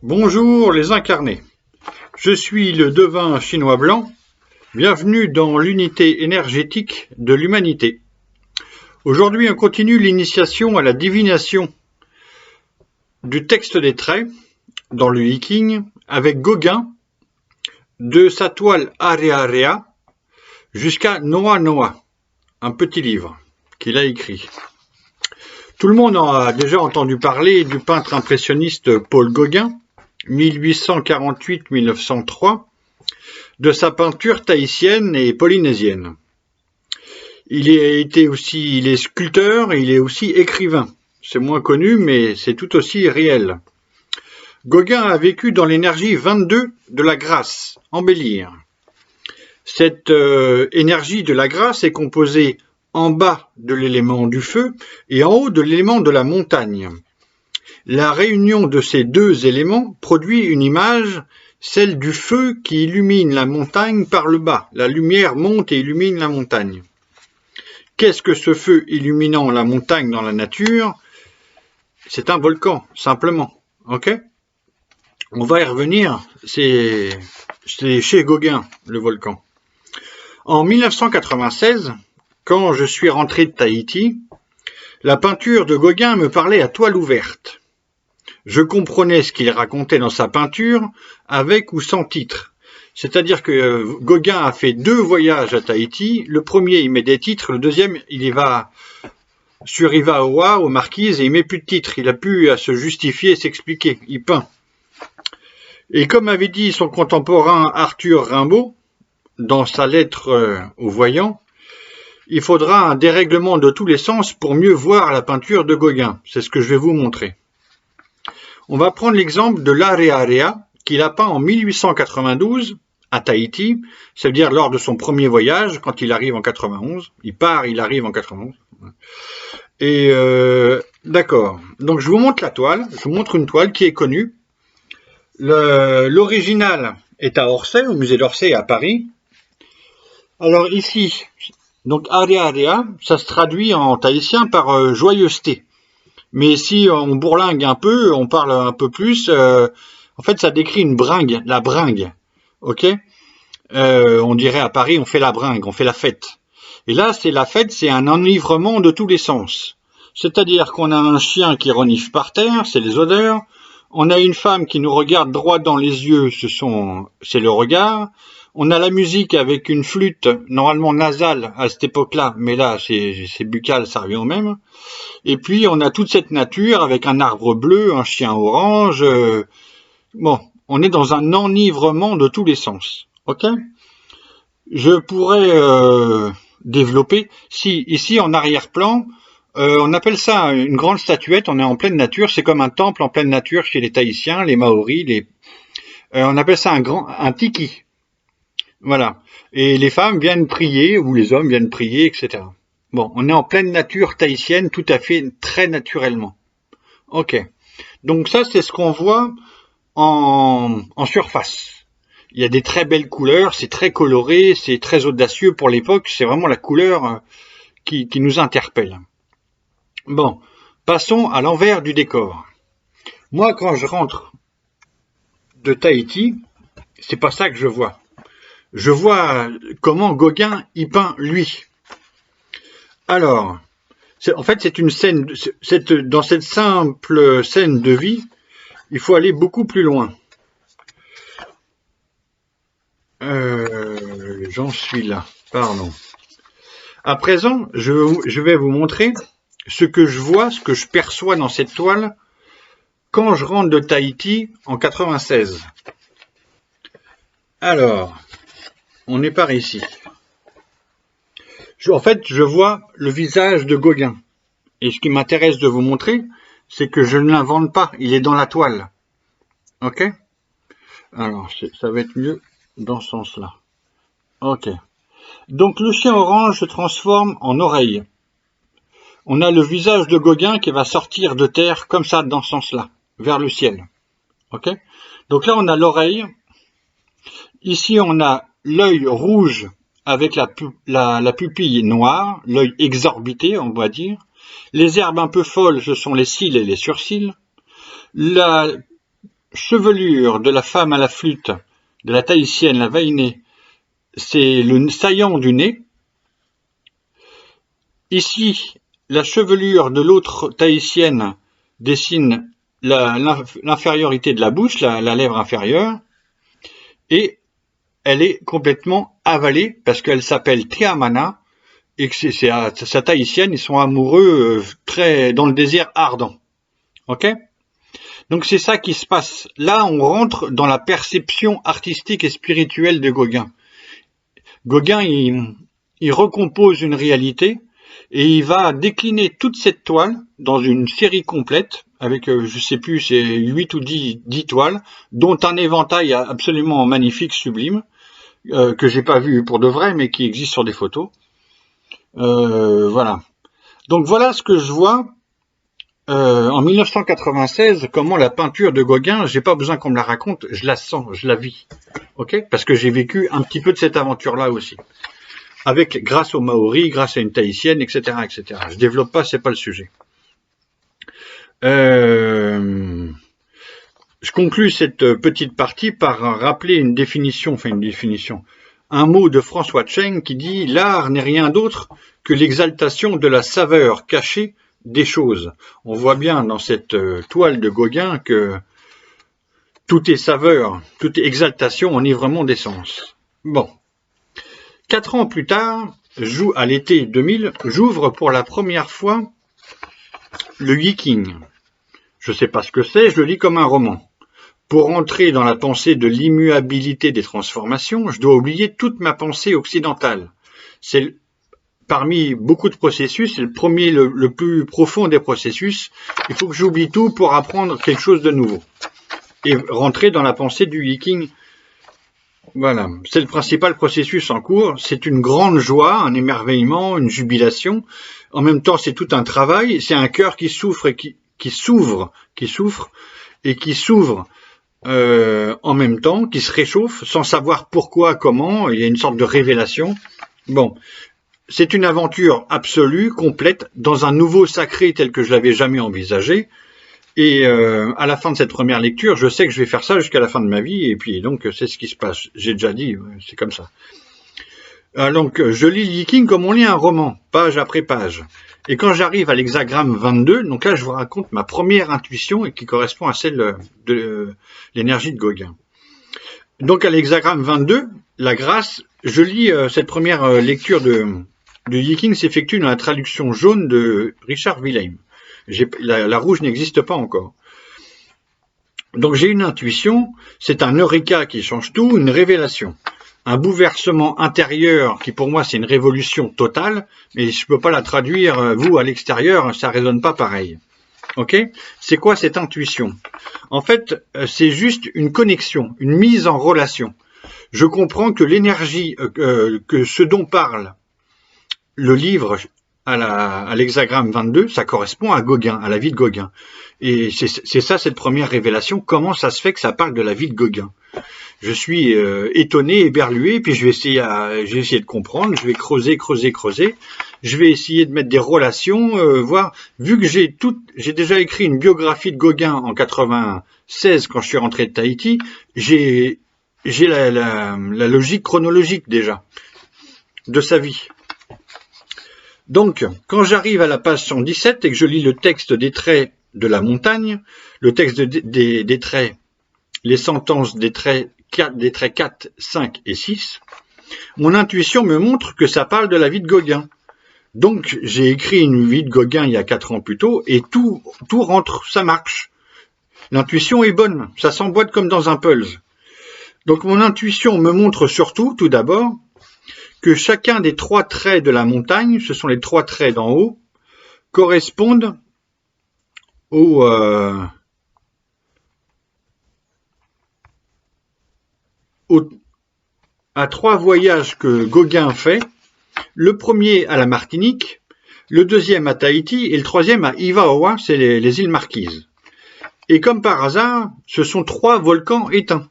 Bonjour les incarnés, je suis le devin chinois blanc, bienvenue dans l'unité énergétique de l'humanité. Aujourd'hui on continue l'initiation à la divination du texte des traits dans le I Ching avec Gauguin, de sa toile Area Area jusqu'à Noa Noa, un petit livre qu'il a écrit. Tout le monde en a déjà entendu parler du peintre impressionniste Paul Gauguin, 1848-1903, de sa peinture tahitienne et polynésienne. Il est sculpteur et il est aussi écrivain. C'est moins connu, mais c'est tout aussi réel. Gauguin a vécu dans l'énergie 22 de la grâce, embellir. Cette énergie de la grâce est composée en bas de l'élément du feu et en haut de l'élément de la montagne. La réunion de ces deux éléments produit une image, celle du feu qui illumine la montagne par le bas. La lumière monte et illumine la montagne. Qu'est-ce que ce feu illuminant la montagne dans la nature? C'est un volcan, simplement. Ok? On va y revenir. C'est chez Gauguin, le volcan. En 1996, quand je suis rentré de Tahiti, la peinture de Gauguin me parlait à toile ouverte. Je comprenais ce qu'il racontait dans sa peinture, avec ou sans titre. C'est-à-dire que Gauguin a fait 2 voyages à Tahiti. Le premier, il met des titres. Le deuxième, il y va sur Ivaoa, aux Marquises, et il met plus de titres. Il a pu à se justifier et s'expliquer. Il peint. Et comme avait dit son contemporain Arthur Rimbaud, dans sa lettre aux voyants, il faudra un dérèglement de tous les sens pour mieux voir la peinture de Gauguin. C'est ce que je vais vous montrer. On va prendre l'exemple de l'Area Area qu'il a peint en 1892 à Tahiti, c'est-à-dire lors de son premier voyage, quand il arrive en 91. Il arrive en 91. Et d'accord. Donc je vous montre la toile. Je vous montre une toile qui est connue. L'original est à Orsay, au musée d'Orsay à Paris. Alors ici, donc Area Area, ça se traduit en tahitien par joyeuseté. Mais si on bourlingue un peu, on parle un peu plus, en fait ça décrit une bringue, la bringue, ok? On dirait à Paris, on fait la bringue, on fait la fête. Et là, c'est la fête, c'est un enivrement de tous les sens. C'est-à-dire qu'on a un chien qui renifle par terre, c'est les odeurs. On a une femme qui nous regarde droit dans les yeux, c'est le regard. On a la musique avec une flûte, normalement nasale à cette époque-là, mais là c'est buccal, ça revient au même. Et puis on a toute cette nature avec un arbre bleu, un chien orange. Bon, on est dans un enivrement de tous les sens. Ok? Je pourrais développer. Si ici en arrière-plan, on appelle ça une grande statuette. On est en pleine nature. C'est comme un temple en pleine nature chez les Tahitiens, les Maoris. On appelle ça un tiki. Voilà. Et les femmes viennent prier, ou les hommes viennent prier, etc. Bon, on est en pleine nature tahitienne, tout à fait, très naturellement. Ok. Donc ça, c'est ce qu'on voit en surface. Il y a des très belles couleurs, c'est très coloré, c'est très audacieux pour l'époque, c'est vraiment la couleur qui nous interpelle. Bon, passons à l'envers du décor. Moi, quand je rentre de Tahiti, c'est pas ça que je vois. Je vois comment Gauguin y peint lui. Alors, en fait, c'est une scène. Dans cette simple scène de vie, il faut aller beaucoup plus loin. J'en suis là. Pardon. À présent, je vais vous montrer ce que je vois, ce que je perçois dans cette toile quand je rentre de Tahiti en 96. Alors, on est par ici. En fait, je vois le visage de Gauguin. Et ce qui m'intéresse de vous montrer, c'est que je ne l'invente pas, il est dans la toile. Ok? Alors, ça va être mieux dans ce sens-là. Ok. Donc, le chien orange se transforme en oreille. On a le visage de Gauguin qui va sortir de terre comme ça, dans ce sens-là, vers le ciel. Ok? Donc là, on a l'oreille. Ici, on a l'œil rouge avec la pupille noire, l'œil exorbité, on va dire. Les herbes un peu folles, ce sont les cils et les surcils. chevelure de la femme à la flûte, de la tahitienne, la vainée, c'est le saillant du nez. Ici, la chevelure de l'autre tahitienne dessine l'infériorité de la bouche, la lèvre inférieure, et elle est complètement avalée parce qu'elle s'appelle Tiamana et que c'est sa tahitienne, ils sont amoureux très dans le désert ardent. Ok? Donc c'est ça qui se passe. Là, on rentre dans la perception artistique et spirituelle de Gauguin. Gauguin, il recompose une réalité et il va décliner toute cette toile dans une série complète avec, je sais plus, c'est 8 ou 10 toiles, dont un éventail absolument magnifique, sublime, que j'ai pas vu pour de vrai, mais qui existe sur des photos. Voilà. Donc voilà ce que je vois en 1996, comment la peinture de Gauguin, j'ai pas besoin qu'on me la raconte, je la sens, je la vis. Ok? Parce que j'ai vécu un petit peu de cette aventure-là aussi. Grâce aux Maoris, grâce à une tahitienne, etc., etc. Je développe pas, c'est pas le sujet. Je conclus cette petite partie par rappeler une définition, un mot de François Cheng qui dit « L'art n'est rien d'autre que l'exaltation de la saveur cachée des choses ». On voit bien dans cette toile de Gauguin que tout est saveur, tout est exaltation, enivrement d'essence. Bon. 4 ans plus tard, à l'été 2000, j'ouvre pour la première fois le Yiking. Je ne sais pas ce que c'est, je le lis comme un roman. Pour entrer dans la pensée de l'immuabilité des transformations, je dois oublier toute ma pensée occidentale. C'est parmi beaucoup de processus, c'est le premier, le plus profond des processus. Il faut que j'oublie tout pour apprendre quelque chose de nouveau. Et rentrer dans la pensée du Yiking. Voilà, c'est le principal processus en cours. C'est une grande joie, un émerveillement, une jubilation. En même temps, c'est tout un travail. C'est un cœur qui souffre et qui s'ouvre en même temps, qui se réchauffe sans savoir pourquoi, comment. Il y a une sorte de révélation. Bon, c'est une aventure absolue, complète, dans un nouveau sacré tel que je l'avais jamais envisagé. Et à la fin de cette première lecture, je sais que je vais faire ça jusqu'à la fin de ma vie, et puis donc c'est ce qui se passe. J'ai déjà dit, c'est comme ça. Donc je lis Yiking comme on lit un roman, page après page. Et quand j'arrive à l'hexagramme 22, donc là je vous raconte ma première intuition et qui correspond à celle de l'énergie de Gauguin. Donc à l'hexagramme 22, la grâce, je lis cette première lecture de Yiking s'effectue dans la traduction jaune de Richard Wilhelm. La rouge n'existe pas encore. Donc j'ai une intuition, c'est un eureka qui change tout, une révélation. Un bouleversement intérieur qui pour moi c'est une révolution totale, mais je ne peux pas la traduire, vous à l'extérieur, ça ne résonne pas pareil. Ok? C'est quoi cette intuition? En fait, c'est juste une connexion, une mise en relation. Je comprends que l'énergie, que ce dont parle le livre à l'hexagramme 22, ça correspond à Gauguin, à la vie de Gauguin. Et c'est ça cette première révélation, comment ça se fait que ça parle de la vie de Gauguin. Je suis étonné, éberlué, puis je vais essayer de comprendre, je vais creuser. Je vais essayer de mettre des relations, voir, vu que j'ai déjà écrit une biographie de Gauguin en 96 quand je suis rentré de Tahiti, j'ai la logique chronologique déjà de sa vie. Donc, quand j'arrive à la page 117 et que je lis le texte des traits de la montagne, le texte des traits, les sentences des traits 4, 5 et 6, mon intuition me montre que ça parle de la vie de Gauguin. Donc, j'ai écrit une vie de Gauguin il y a 4 ans plus tôt et tout rentre, ça marche. L'intuition est bonne, ça s'emboîte comme dans un puzzle. Donc, mon intuition me montre surtout, tout d'abord, que chacun des 3 traits de la montagne, ce sont les 3 traits d'en haut, correspondent à 3 voyages que Gauguin fait, le premier à la Martinique, le deuxième à Tahiti et le troisième à Ivaoa, c'est les îles Marquises. Et comme par hasard, ce sont 3 volcans éteints.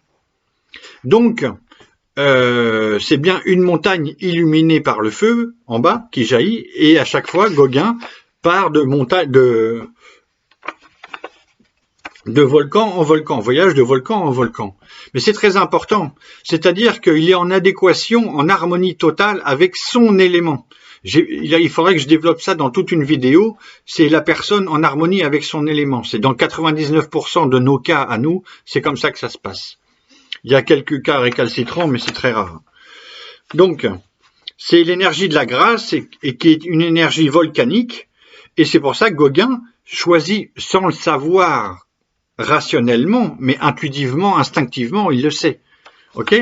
Donc, c'est bien une montagne illuminée par le feu en bas qui jaillit, et à chaque fois Gauguin part de volcan en volcan, voyage de volcan en volcan. Mais c'est très important, c'est-à-dire qu'il est en adéquation, en harmonie totale avec son élément. Il faudrait que je développe ça dans toute une vidéo, c'est la personne en harmonie avec son élément. C'est dans 99% de nos cas à nous, c'est comme ça que ça se passe. Il y a quelques cas récalcitrants, mais c'est très rare. Donc, c'est l'énergie de la grâce et qui est une énergie volcanique, et c'est pour ça que Gauguin choisit, sans le savoir rationnellement, mais intuitivement, instinctivement, il le sait. Ok ?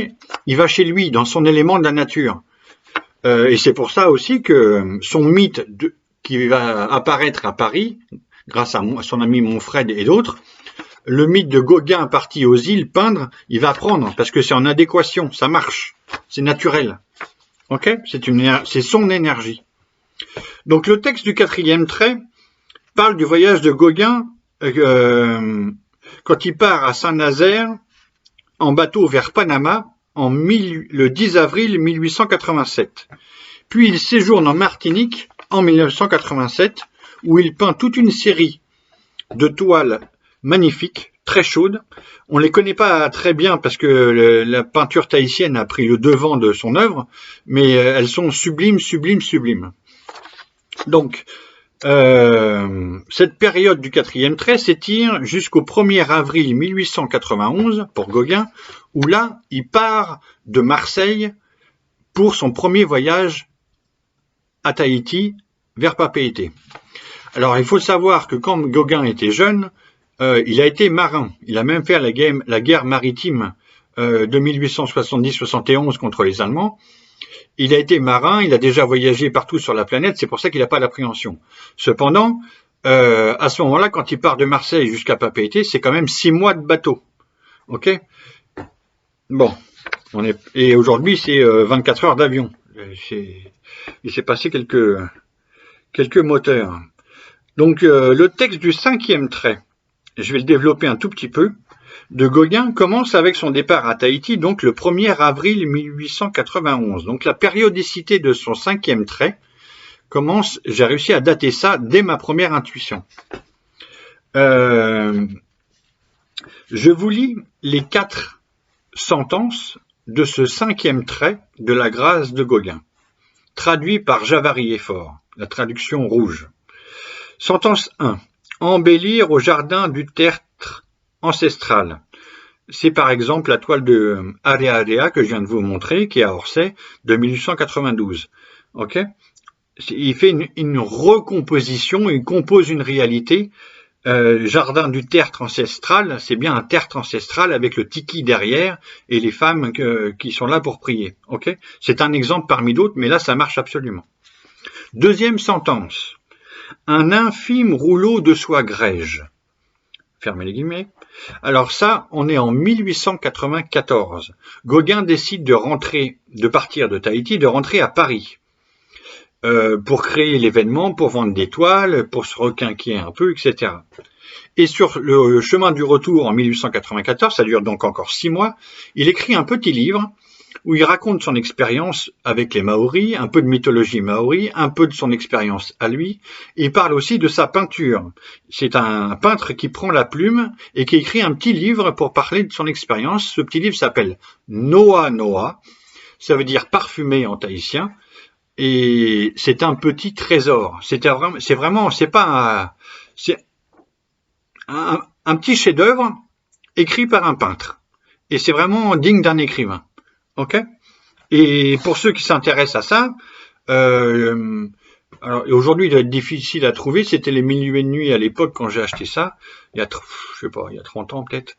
Il va chez lui, dans son élément de la nature. Et c'est pour ça aussi que son mythe qui va apparaître à Paris, grâce à son ami Monfred et d'autres, le mythe de Gauguin parti aux îles peindre, il va prendre, parce que c'est en adéquation, ça marche, c'est naturel. Ok ? C'est son énergie. Donc le texte du 4e trait parle du voyage de Gauguin quand il part à Saint-Nazaire en bateau vers Panama le 10 avril 1887. Puis il séjourne en Martinique en 1987 où il peint toute une série de toiles magnifiques, très chaudes. On ne les connaît pas très bien parce que la peinture tahitienne a pris le devant de son œuvre, mais elles sont sublimes, sublimes, sublimes. Donc, cette période du 4e trait s'étire jusqu'au 1er avril 1891 pour Gauguin, où là, il part de Marseille pour son premier voyage à Tahiti vers Papeete. Alors, il faut savoir que quand Gauguin était jeune, il a été marin. Il a même fait la guerre maritime de 1870-71 contre les Allemands. Il a été marin, il a déjà voyagé partout sur la planète, c'est pour ça qu'il n'a pas d'appréhension. Cependant, à ce moment-là, quand il part de Marseille jusqu'à Papeete, c'est quand même 6 mois de bateau. Ok ? Bon, et aujourd'hui, c'est 24 heures d'avion. Il s'est passé quelques moteurs. Donc, le texte du 5e trait, je vais le développer un tout petit peu, de Gauguin commence avec son départ à Tahiti, donc le 1er avril 1891. Donc la périodicité de son 5e trait commence, j'ai réussi à dater ça dès ma première intuition. Je vous lis les 4 sentences de ce 5e trait de la grâce de Gauguin, traduit par Javary et Faure, la traduction rouge. Sentence 1. Embellir au jardin du tertre ancestral. C'est par exemple la toile de Area Area que je viens de vous montrer, qui est à Orsay, de 1892. Ok ? Il fait une recomposition, il compose une réalité. Jardin du tertre ancestral, c'est bien un tertre ancestral avec le tiki derrière et les femmes qui sont là pour prier. Ok ? C'est un exemple parmi d'autres, mais là ça marche absolument. Deuxième sentence. Un infime rouleau de soie grège. Fermez les guillemets. Alors ça, on est en 1894. Gauguin décide de partir de Tahiti, de rentrer à Paris pour créer l'événement, pour vendre des toiles, pour se requinquer un peu, etc. Et sur le chemin du retour en 1894, ça dure donc encore 6 mois, il écrit un petit livre où il raconte son expérience avec les Maoris, un peu de mythologie maori, un peu de son expérience à lui. Il parle aussi de sa peinture. C'est un peintre qui prend la plume et qui écrit un petit livre pour parler de son expérience. Ce petit livre s'appelle Noa Noa, ça veut dire parfumé en tahitien, et c'est un petit trésor. C'est un petit chef-d'œuvre écrit par un peintre, et c'est vraiment digne d'un écrivain. Ok ? Et pour ceux qui s'intéressent à ça, alors aujourd'hui il doit être difficile à trouver, c'était les Mille et une nuits à l'époque quand j'ai acheté ça, il y a 30 ans peut-être.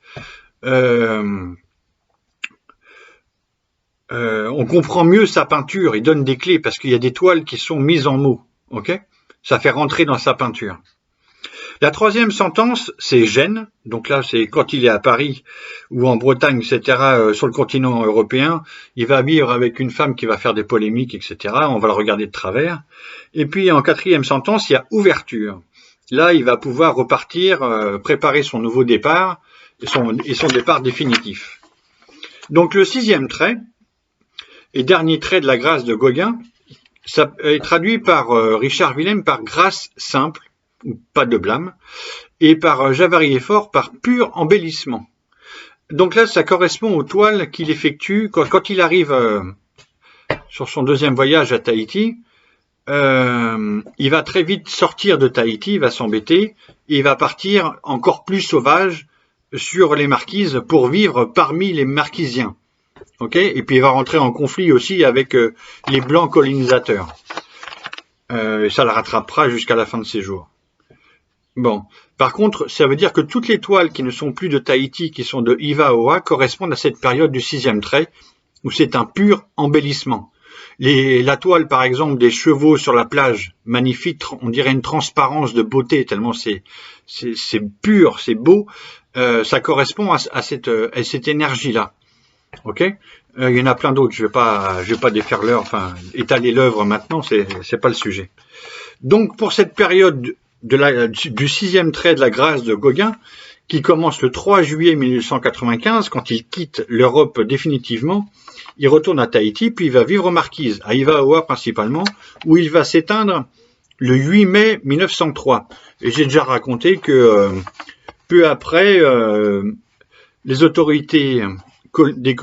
On comprend mieux sa peinture, il donne des clés parce qu'il y a des toiles qui sont mises en mots. Ok ? Ça fait rentrer dans sa peinture. La troisième sentence, c'est Gênes. Donc là, c'est quand il est à Paris ou en Bretagne, etc., sur le continent européen. Il va vivre avec une femme qui va faire des polémiques, etc. On va le regarder de travers. Et puis, en quatrième sentence, il y a ouverture. Là, il va pouvoir repartir, préparer son nouveau départ et son départ définitif. Donc, le 6e trait et dernier trait de la grâce de Gauguin, ça est traduit par Richard Willem par grâce simple. ou pas de blâme, et par Javarier-Fort par pur embellissement. Donc là, ça correspond aux toiles qu'il effectue quand il arrive sur son deuxième voyage à Tahiti. Il va très vite sortir de Tahiti, il va s'embêter, et il va partir encore plus sauvage sur les marquises pour vivre parmi les marquisiens. Okay, et puis il va rentrer en conflit aussi avec les blancs colonisateurs. Ça le rattrapera jusqu'à la fin de ses jours. Bon, par contre, ça veut dire que toutes les toiles qui ne sont plus de Tahiti, qui sont de Ivaoa, correspondent à cette période du 6e trait, où c'est un pur embellissement. La toile, par exemple, des chevaux sur la plage, magnifique, on dirait une transparence de beauté, tellement c'est pur, c'est beau, ça correspond à cette énergie-là. Ok, il y en a plein d'autres. Je vais pas défaire l'œuvre, enfin étaler l'œuvre maintenant, c'est pas le sujet. Donc pour cette période du 6e trait de la grâce de Gauguin, qui commence le 3 juillet 1895, quand il quitte l'Europe définitivement, il retourne à Tahiti, puis il va vivre aux Marquises, à Ivaoa principalement, où il va s'éteindre le 8 mai 1903. Et j'ai déjà raconté que peu après, les autorités des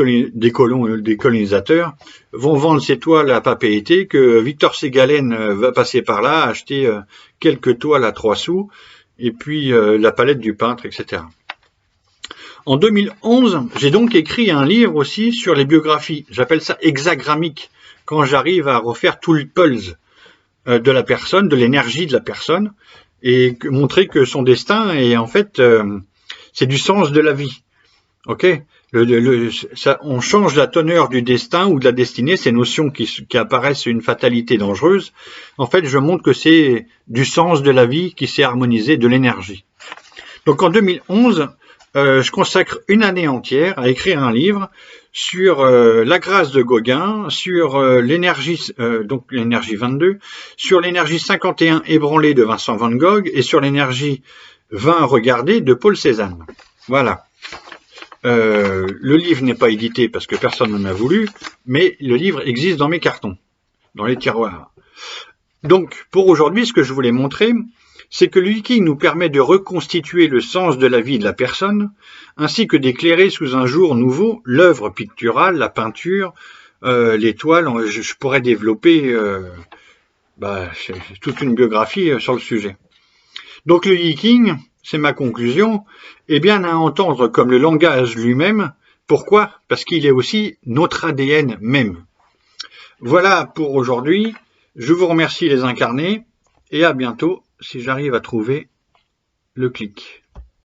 colonisateurs vont vendre ces toiles à Papeete, que Victor Ségalen va passer par là, acheter quelques toiles à 3 sous, et puis la palette du peintre, etc. En 2011, j'ai donc écrit un livre aussi sur les biographies. J'appelle ça hexagrammique, quand j'arrive à refaire tout le pulse de la personne, de l'énergie de la personne, et montrer que son destin est en fait, c'est du sens de la vie. Ok, on change la teneur du destin ou de la destinée, ces notions qui apparaissent une fatalité dangereuse. En fait, je montre que c'est du sens de la vie qui s'est harmonisé, de l'énergie. Donc en 2011, je consacre une année entière à écrire un livre sur la grâce de Gauguin, sur l'énergie, donc l'énergie 22, sur l'énergie 51 ébranlée de Vincent van Gogh et sur l'énergie 20 regardée de Paul Cézanne. Voilà. Le livre n'est pas édité parce que personne n'en a voulu, mais le livre existe dans mes cartons, dans les tiroirs. Donc, pour aujourd'hui, ce que je voulais montrer, c'est que le Viking nous permet de reconstituer le sens de la vie de la personne, ainsi que d'éclairer sous un jour nouveau l'œuvre picturale, la peinture, les toiles. Je pourrais développer toute une biographie sur le sujet. Donc le Viking, c'est ma conclusion, est bien à entendre comme le langage lui-même. Pourquoi? Parce qu'il est aussi notre ADN même. Voilà pour aujourd'hui. Je vous remercie les incarnés et à bientôt si j'arrive à trouver le clic.